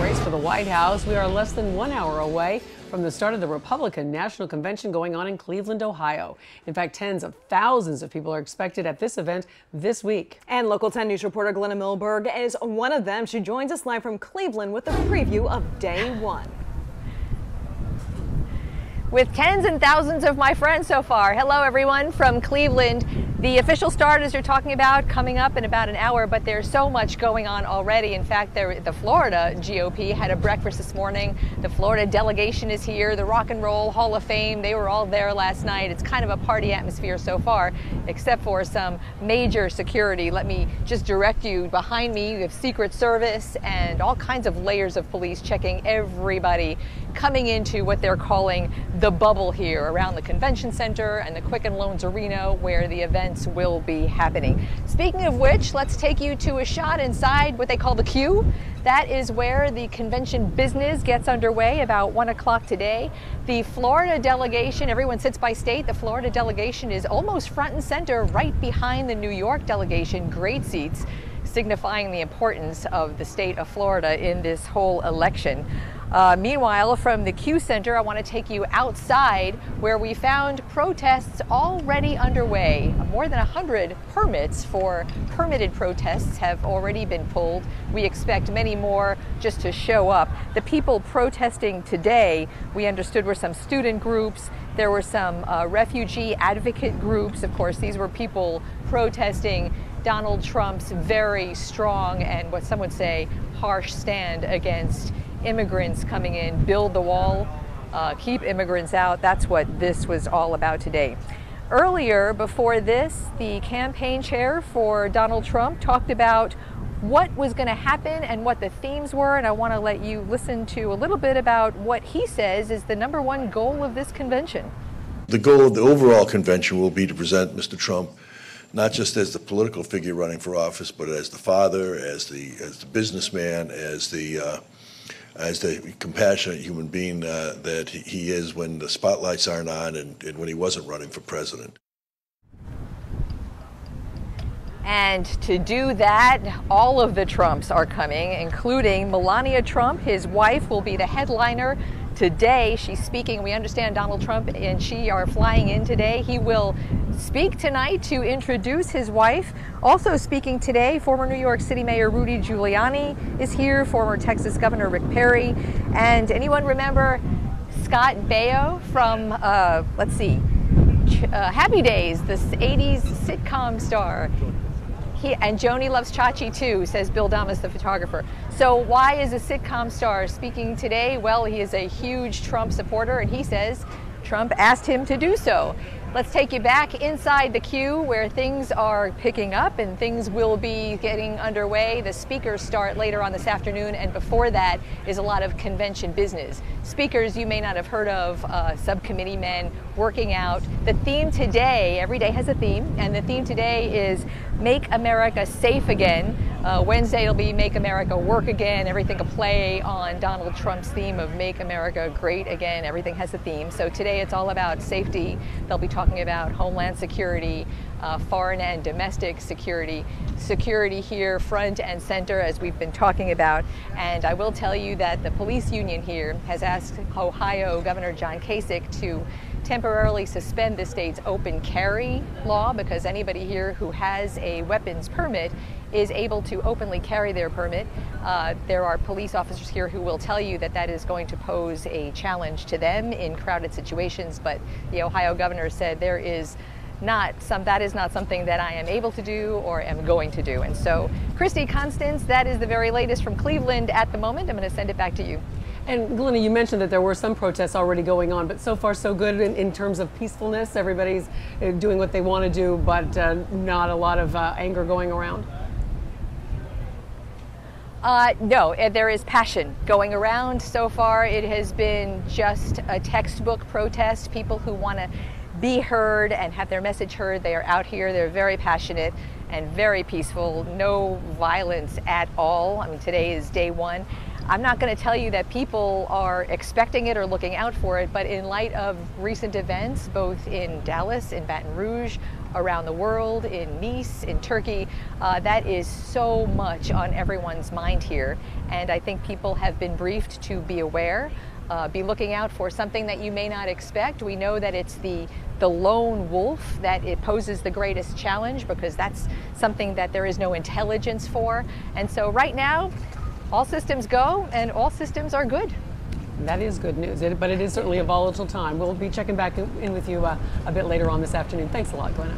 race for the White House. We are less than 1 hour away from the start of the Republican National Convention going on in Cleveland, Ohio. In fact, tens of thousands of people are expected at this event this week. And Local 10 News reporter Glenna Milberg is one of them. She joins us live from Cleveland with a preview of day one. With tens and thousands of my friends so far. Hello, everyone from Cleveland. The official start, as you're talking about, coming up in about an hour, but there's so much going on already. In fact, the Florida GOP had a breakfast this morning. The Florida delegation is here. The Rock and Roll Hall of Fame, they were all there last night. It's kind of a party atmosphere so far, except for some major security. Let me just direct you. Behind me, you have Secret Service and all kinds of layers of police checking everybody coming into what they're calling the bubble here around the convention center and the Quicken Loans Arena where the events will be happening. Speaking of which, let's take you to a shot inside what they call the queue. That is where the convention business gets underway about 1 o'clock today. The Florida delegation, everyone sits by state. The Florida delegation is almost front and center right behind the New York delegation. Great seats, signifying the importance of the state of Florida in this whole election. Meanwhile, from the Q Center, I want to take you outside where we found protests already underway. More than 100 permits for permitted protests have already been pulled. We expect many more just to show up. The people protesting today, we understood, were some student groups. There were some refugee advocate groups. Of course, these were people protesting Donald Trump's very strong and what some would say harsh stand against immigrants coming in. Build the wall, keep immigrants out. That's what this was all about today. Earlier, before this, the campaign chair for Donald Trump talked about what was going to happen and what the themes were, and I want to let you listen to a little bit about what he says is the #1 goal of this convention. The goal of the overall convention will be to present Mr. Trump not just as the political figure running for office, but as the father, as the businessman, as the compassionate human being that he is when the spotlights aren't on and when he wasn't running for president. And to do that, all of the Trumps are coming, including Melania Trump. His wife will be the headliner today. She's speaking. We understand Donald Trump and she are flying in today. He will speak tonight to introduce his wife. Also speaking today, former New York City Mayor Rudy Giuliani is here, former Texas Governor Rick Perry, and anyone remember Scott Baio from, Happy Days, the 80s sitcom star. And Joni loves Chachi too, says Bill Damas, the photographer. So why is a sitcom star speaking today? Well, he is a huge Trump supporter, and he says Trump asked him to do so. Let's take you back inside the queue where things are picking up and things will be getting underway. The speakers start later on this afternoon, and before that is a lot of convention business. Speakers you may not have heard of, subcommittee men working out. The theme today, every day has a theme, and the theme today is Make America Safe Again. Wednesday it'll be Make America Work Again. Everything a play on Donald Trump's theme of Make America Great Again. Everything has a theme. So today it's all about safety. They'll be talking about homeland security, foreign and domestic security, security here front and center as we've been talking about. And I will tell you that the police union here has asked Ohio Governor John Kasich to temporarily suspend the state's open carry law because anybody here who has a weapons permit is able to openly carry their permit. There are police officers here who will tell you that that is going to pose a challenge to them in crowded situations, but the Ohio governor said that is not something that I am able to do or am going to do. And so, Christy Constance, that is the very latest from Cleveland at the moment. I'm going to send it back to you. And Glenna, you mentioned that there were some protests already going on, but so far so good in terms of peacefulness. Everybody's doing what they want to do, but not a lot of anger going around. No, there is passion going around. So far it has been just a textbook protest. People who want to be heard and have their message heard, they are out here. They're very passionate and very peaceful. No violence at all. I mean, today is day one. I'm not going to tell you that people are expecting it or looking out for it, but in light of recent events, both in Dallas, in Baton Rouge, around the world, in Nice, in Turkey. That is so much on everyone's mind here. And I think people have been briefed to be aware, be looking out for something that you may not expect. We know that it's the lone wolf that it poses the greatest challenge, because that's something that there is no intelligence for. And so right now, all systems go and all systems are good. That is good news, but it is certainly a volatile time. We'll be checking back in with you a bit later on this afternoon. Thanks a lot, Glenna.